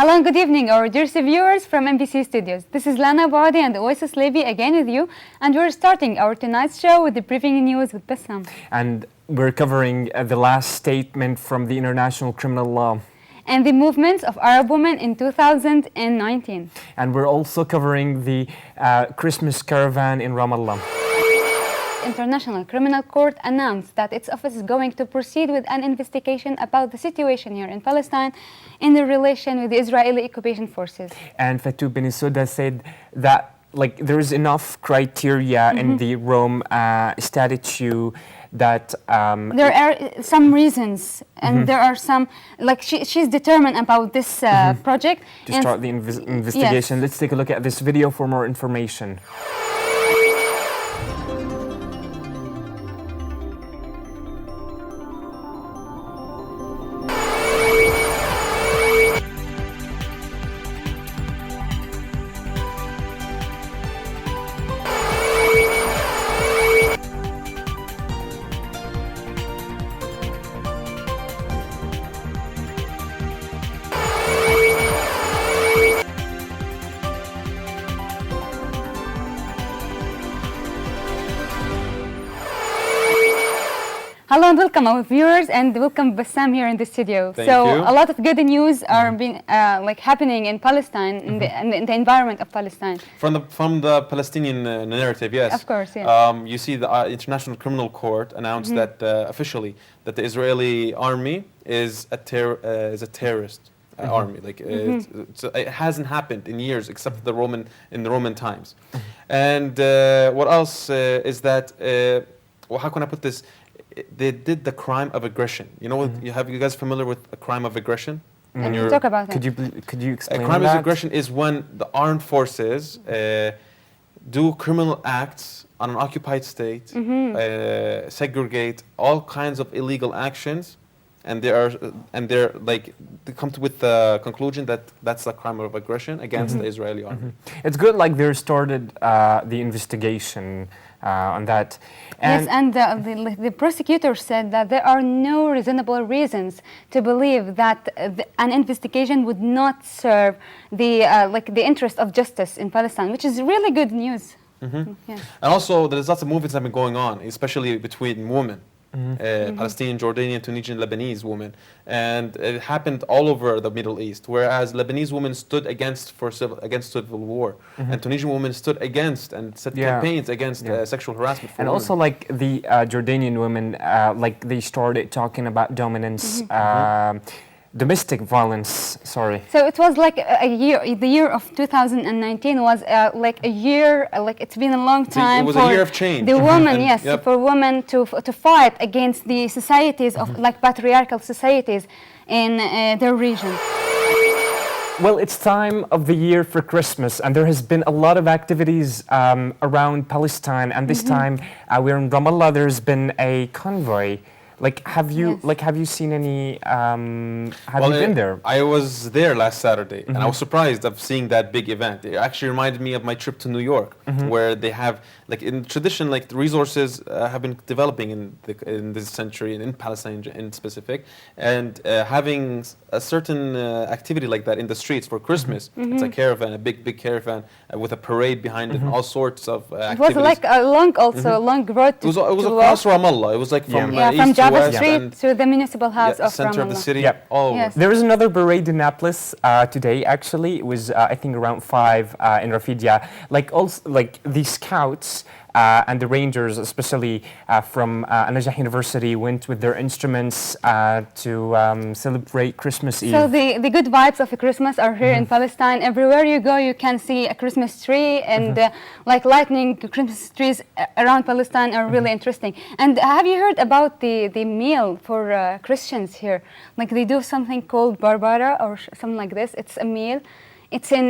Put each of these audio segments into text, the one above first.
Hello and good evening, our dear viewers from MBC Studios. This is Lana Badi and Oasis Levy again with you, and we're starting our tonight's show with the briefing news with Bassam. And we're covering the last statement from the International Criminal Law. And the movements of Arab women in 2019. And we're also covering the Christmas caravan in Ramallah. International Criminal Court announced that its office is going to proceed with an investigation about the situation here in Palestine in the relation with the Israeli occupation forces. And Fatou Bensouda said that there is enough criteria in the Rome Statute that there are some reasons, and there are some, she's determined about this project. To start the investigation. Yes. Let's take a look at this video for more information. Hello and welcome our viewers, and welcome Bassam here in the studio. Thank you. A lot of good news are being happening in Palestine, in the environment of Palestine. From the Palestinian narrative, yes. Of course, yes. You see the International Criminal Court announced that officially that the Israeli army is a terrorist army. It hasn't happened in years except in the Roman times. And what else is that? How can I put this? They did the crime of aggression. You know, have you guys familiar with a crime of aggression? Talk about it. Could you explain that? A crime of aggression is when the armed forces do criminal acts on an occupied state, segregate all kinds of illegal actions, and they come with the conclusion that that's a crime of aggression against the Israeli army. It's good, they started the investigation on that. And yes, and the prosecutor said that there are no reasonable reasons to believe that an investigation would not serve the interest of justice in Palestine, which is really good news. Yes. And also, there's lots of movements that have been going on, especially between women. Palestinian, Jordanian, Tunisian, Lebanese women, and it happened all over the Middle East. Whereas Lebanese women stood against civil war, and Tunisian women stood against and set campaigns against sexual harassment. And also, the Jordanian women, they started talking about dominance. Domestic violence, sorry. So it was a year, the year of 2019 was a year, it's been a long time. It was a year of change. The women, yes, for women to fight against the societies of patriarchal societies in their region. Well, it's time of the year for Christmas, and there has been a lot of activities around Palestine, and this time we're in Ramallah. There's been a convoy. Have you seen any? Have you been there? I was there last Saturday, and I was surprised of seeing that big event. It actually reminded me of my trip to New York, where they have, in tradition, the resources have been developing in this century and in Palestine in specific, and having a certain activity like that in the streets for Christmas. It's a caravan, a big caravan with a parade behind it, and all sorts of activities. It was a long road. It was across Ramallah. It was from east to Java Street to the municipal house of center Ramallah. of the city. All over. There was another parade in Nablus today. Actually, it was I think around 5 in Rafidia. The scouts and the rangers, especially from An-Najah University, went with their instruments to celebrate Christmas Eve. So the good vibes of Christmas are here in Palestine. Everywhere you go, you can see a Christmas tree, and lightning Christmas trees around Palestine are really interesting. And have you heard about the meal for Christians here? They do something called barbara or something like this. It's a meal. It's in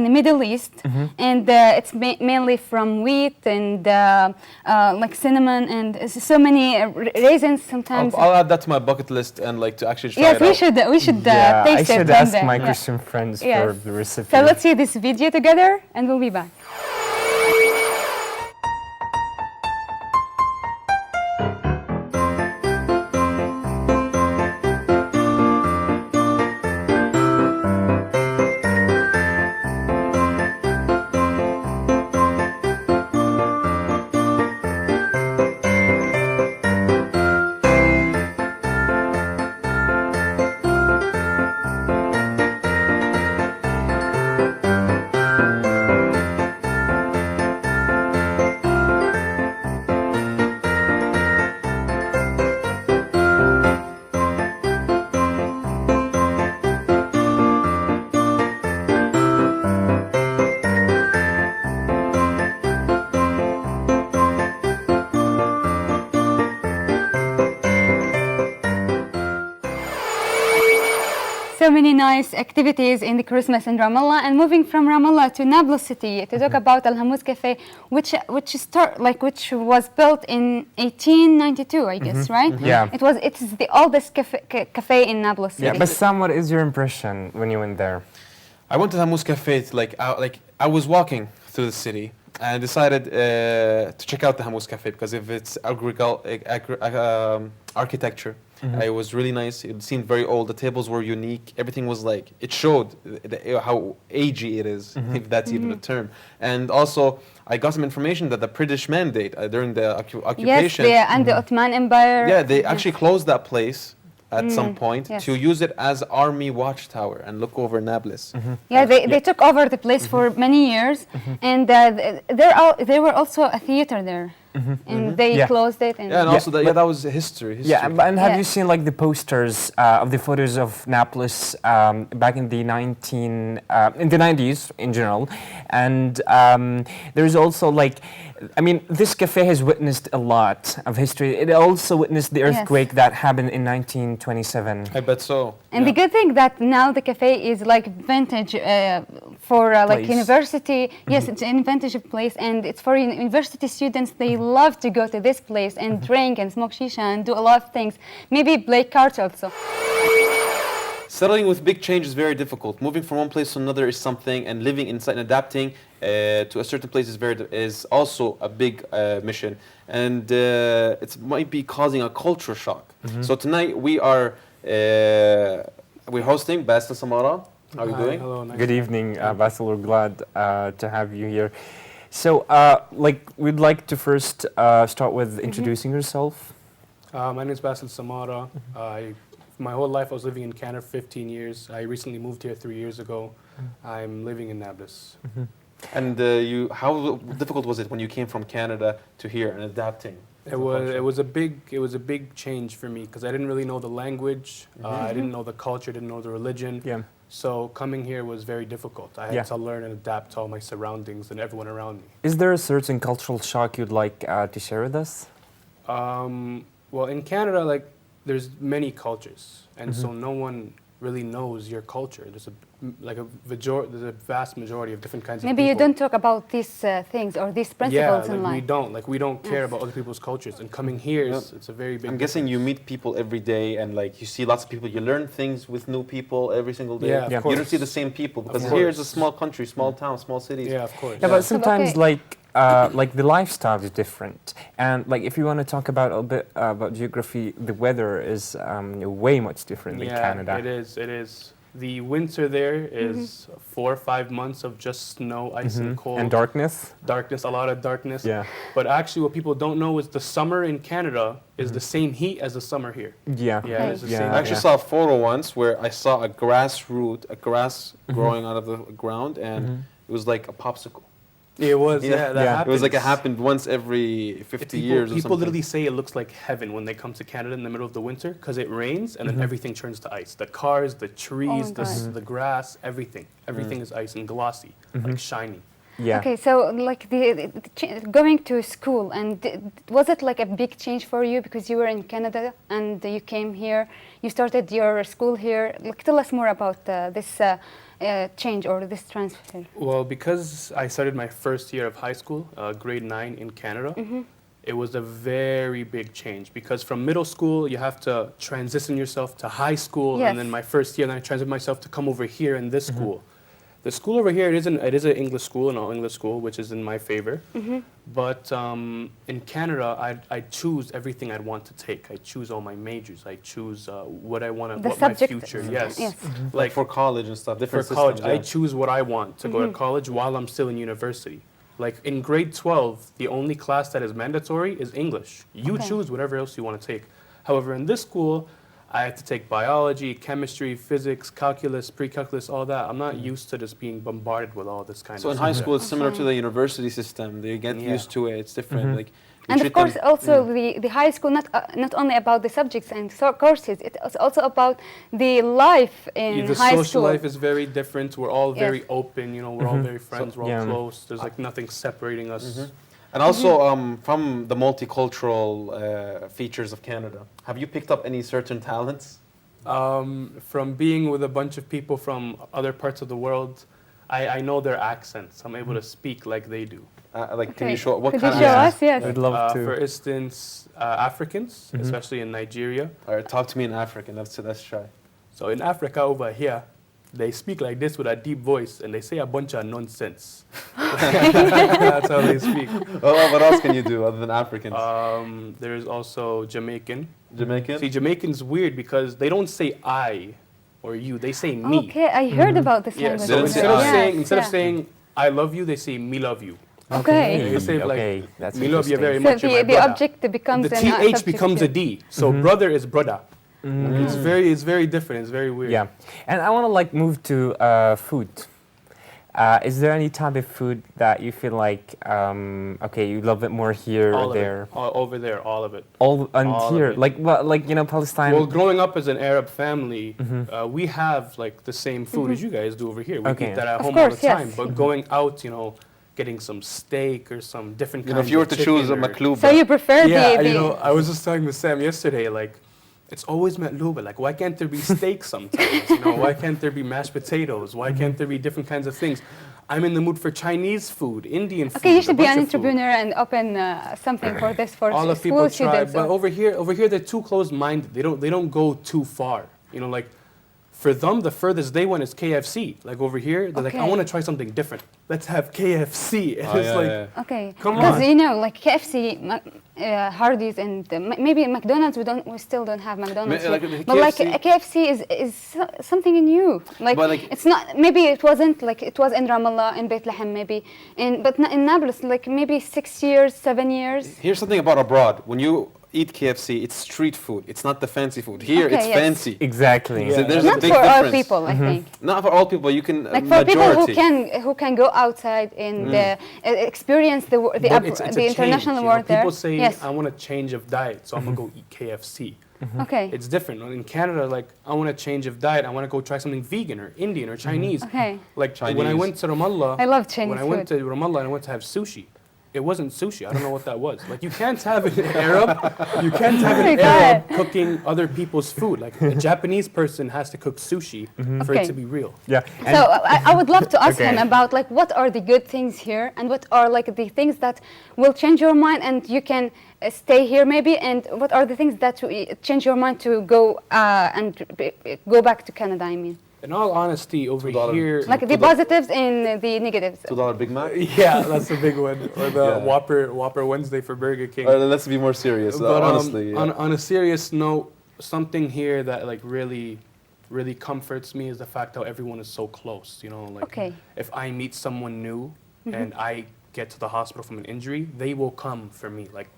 the Middle East, and it's mainly from wheat and cinnamon and so many raisins sometimes. I'll add that to my bucket list and to actually try it out. Yes, we should taste it. I should ask my Christian friends for the recipe. So let's see this video together, and we'll be back. so many nice activities in the Christmas in Ramallah. And moving from Ramallah to Nablus city to talk about Al Hamous Cafe, which was built in 1892, I guess, right? Yeah. It's the oldest cafe in Nablus city. Yeah, but Sam, what is your impression when you went there? I went to the Hamous Cafe. I was walking through the city and decided to check out the Hamous Cafe because of its architecture. It was really nice. It seemed very old. The tables were unique. Everything was like, it showed how agey it is, if that's even a term. And also, I got some information that the British mandate during the occupation. Yes, and the Ottoman Empire. Yeah, they actually closed that place at some point yes. to use it as army watchtower and look over Nablus. Yeah, they took over the place for many years, and there were also a theater there, and they closed it. And And also that was history. Yeah, and have Yeah. you seen like the posters of the photos of Nablus back in the 90s in general, and there's also like, I mean, this cafe has witnessed a lot of history. It also witnessed the earthquake that happened in 1927. I bet so. And the good thing that now the cafe is like vintage for like Place. university. Yes, it's an vintage place, and it's for university students. They love to go to this place and drink and smoke shisha and do a lot of things. Maybe play cards also. Settling with big change is very difficult. Moving from one place to another is something, and living inside and adapting to a certain place is also a big mission, and it might be causing a culture shock. So tonight we're hosting Bestest Tomorrow. How are you doing? Hello, nice. Good evening, Basil. We're glad to have you here. So, we'd like to first start with introducing yourself. My name is Bestest Tomorrow. My whole life I was living in Canada for 15 years. I recently moved here 3 years ago. I'm living in Nablus. And how difficult was it when you came from Canada to here and adapting? It was a big change for me because I didn't really know the language. I didn't know the culture. Didn't know the religion. Yeah. So coming here was very difficult. I had to learn and adapt to all my surroundings and everyone around me. Is there a certain cultural shock you'd like to share with us? Well, in Canada, like, there's many cultures, and so no one really knows your culture. There's a vast majority of different kinds of people. Maybe you don't talk about these things or these principles in life. We don't care about other people's cultures. And coming here, it's a very big. I'm guessing you meet people every day, and like you see lots of people. You learn things with new people every single day. Yeah, of course. You don't see the same people because Of here course. is a small country, small town, small cities. Yeah, of course. Yeah, but sometimes Okay. like the lifestyle is different, and like if you want to talk about a bit about geography, the weather is way much different than Canada. It is. The winter there is 4 or 5 months of just snow, ice, and cold. And darkness. Darkness, a lot of darkness. Yeah. But actually, what people don't know is the summer in Canada is the same heat as the summer here. Yeah. Yeah, it's the same. I actually saw a photo once where I saw a grass growing out of the ground, and it was like a popsicle. It was, that It was like it happens. happened once every 50 years or People something. literally say it looks like heaven when they come to Canada in the middle of the winter because it rains and then everything turns to ice. The cars, the trees, Oh my God. the grass, everything. Everything is ice and glossy, like shiny. Yeah. Okay, so like going to school, and was it like a big change for you because you were in Canada and you came here, you started your school here? Like, tell us more about this change or this transfer. Well, because I started my first year of high school, grade 9 in Canada, it was a very big change because from middle school, you have to transition yourself to high school. Yes. And then my first year, then I transitioned myself to come over here in this school. The school over here, it is an English school, an all-English school, which is in my favor. But in Canada, I choose everything I'd want to take. I choose all my majors. I choose what I want to, The what my subject. future, yes. Like for college and stuff, For different college, systems, I choose what I want to go to college while I'm still in university. Like in grade 12, the only class that is mandatory is English. You Okay. choose whatever else you want to take. However, in this school, I have to take biology, chemistry, physics, calculus, pre-calculus, all that. I'm not used to just being bombarded with all this kind So of in stuff. high school, it's similar to Okay. the university system. They get used to it. It's different. Like, we And of treat them- course, also the high school, not only about the subjects and courses, it's also about the life in The high social school. life is very different. We're all Yes. very open, we're all very friends, we're all Yeah. close. There's like nothing separating us. And also from the multicultural features of Canada, have you picked up any certain talents? From being with a bunch of people from other parts of the world, I know their accents. I'm able to speak like they do. Like, can you show what Could kind you show of? us? Yes. I'd love to. For instance, Africans, especially in Nigeria. All right, talk to me in African. Let's try. So in Africa over here, they speak like this with a deep voice, and they say a bunch of nonsense. That's how they speak. Oh, what else can you do other than Africans? There is also Jamaican. Jamaican. See, Jamaican's weird because they don't say I or you, they say me. Okay, I heard about this Yeah, language. so They instead don't of say I. saying Yes, yeah. I love you, they say me love you. Okay. You say like, Okay, that's me love you very So much. you're my the brother. object becomes The an TH subject becomes a here. D. So brother is brother. It's very different. It's very weird. Yeah, and I want to like move to food. Is there any type of food that you feel like okay, you love it more here All or of there? it. All over there, all of it. All and All of here, it. like what, like you know, Palestine. Well, growing up as an Arab family, we have like the same food as you guys do over here. We Okay. eat that at Of home all course, the yes. time. But going out, getting some steak or some different You know, kinds if you were of to choose a chicken or- maklouba. So you prefer Yeah, the I was just talking to Sam yesterday, like, it's always matluba. Like, why can't there be steak sometimes? Why can't there be mashed potatoes? Why can't there be different kinds of things? I'm in the mood for Chinese food, Indian food. Okay, you should a be bunch an of food. entrepreneur and open something for this for All of school people try, students. but over here they're too close-minded. They don't go too far. Like for them, the furthest they went is KFC. Like over here, they're like, I Okay. want to try something different. Let's have KFC. And Oh, it's yeah, like, yeah. Okay, Come because on. like KFC, Hardee's, and maybe McDonald's. We still don't have McDonald's, like here. the But like KFC a KFC is something new. Like, But, like- it's not. Maybe it wasn't like it was in Ramallah, in Bethlehem, maybe, but not in Nablus. Like maybe 6 years, 7 years. Here's something about abroad. When you eat KFC, it's street food. It's not the fancy food. Here, Okay, it's yes. fancy. Exactly. Yeah. So there's Not a big for difference. all people, I think. Not for all people. You can Like for people majority. who can go outside and experience the but it's a the international change, world there. People say, Yes. I want a change of diet, so I'm going to go eat KFC. Okay. It's different. In Canada, like, I want a change of diet. I want to go try something vegan or Indian or Chinese. Okay. Like, when I Chinese. went to Ramallah, I love Chinese when I went food. to Ramallah and I went to have sushi, it wasn't sushi. I don't know what that was. Like, you can't have an Arab, you can't have Oh my an God. Arab cooking other people's food. Like, a Japanese person has to cook sushi for Okay. it to be real. Yeah. So I would love to ask Okay. him about like what are the good things here and what are like the things that will change your mind and you can stay here maybe, and what are the things that will change your mind to go and go back to Canada, I mean. In all honesty, over $2. here, Like the positives and the negatives. $2 Big Mac. yeah, that's a big one. Or the Yeah. Whopper Wednesday for Burger King. Let's be more serious. But Honestly, yeah. on a serious note, something here that like really comforts me is the fact how everyone is so close. Like Okay. if I meet someone new and I get to the hospital from an injury, they will come for me. Like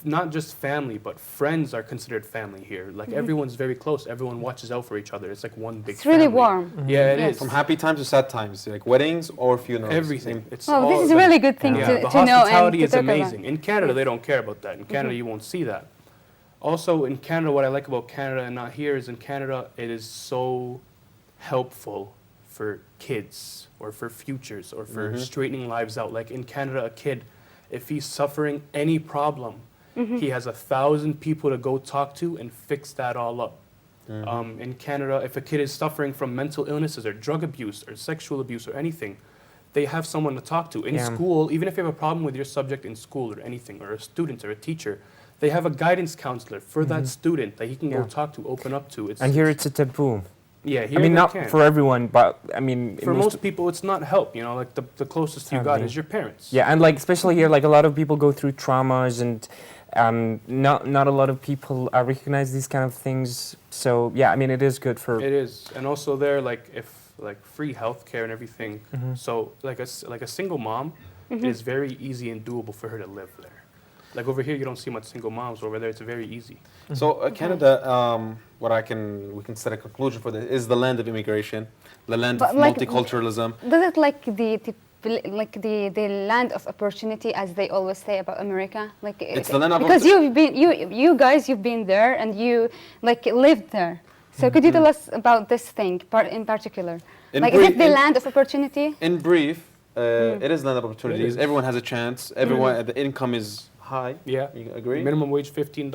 not just family, but friends are considered family here. Like everyone's very close. Everyone watches out for each other. It's like one big. It's really family. warm. Yeah, it Yes. is. From happy times to sad times, like weddings or funerals. Everything. It's Well, this all is a really good thing yeah, to the know and hospitality to is talk about. amazing. In Canada, they don't care about that. In Canada, you won't see that. Also, in Canada, what I like about Canada and not here is in Canada, it is so helpful for kids or for futures or for straightening lives out. Like in Canada, a kid, if he's suffering any problem, he has 1,000 people to go talk to and fix that all up. In Canada, if a kid is suffering from mental illnesses or drug abuse or sexual abuse or anything, they have someone to talk to. In Yeah. school, even if you have a problem with your subject in school or anything, or a student or a teacher, they have a guidance counselor for that student that he can go Yeah. talk to, open up to. And here it's a taboo. Yeah, here I mean, they not can. for everyone, but I mean, For most people, it's not help. Like the closest you got Sadly. is your parents. Yeah, and like especially here, like a lot of people go through traumas, and not a lot of people recognize these kind of things. So yeah, I mean, it is good for. It is, and also there, like if like free healthcare and everything. So like a single mom, it is very easy and doable for her to live there. Like over here, you don't see much single moms. Over there, it's very easy. So Canada, we can set a conclusion for this, is the land of immigration, the land But of like- multiculturalism. Does it like the land of opportunity, as they always say about America? Like It's the land of because you guys you've been there and you like lived there. So could you tell us about this thing in particular? In Like is brief- it the in- land of opportunity? In brief, it is land of opportunities. is. Everyone has a chance. Everyone, the income is high. Yeah. You agree? Minimum wage $15.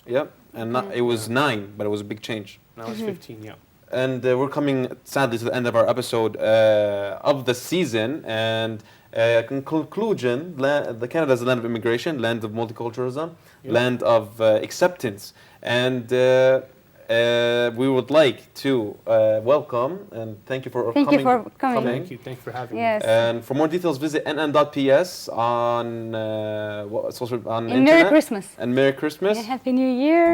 Yeah, and it was 9, but it was a big change. Now it's 15. Yeah. And we're coming sadly to the end of our episode of the season. And in conclusion, Canada is a land of immigration, land of multiculturalism, land of acceptance, and we would like to welcome and thank you for Thank coming. you for coming. Thank you. Thank you for having me. Yes. And for more details, visit nn.ps on social on And internet. Merry Christmas. And Merry Christmas. And Happy New Year.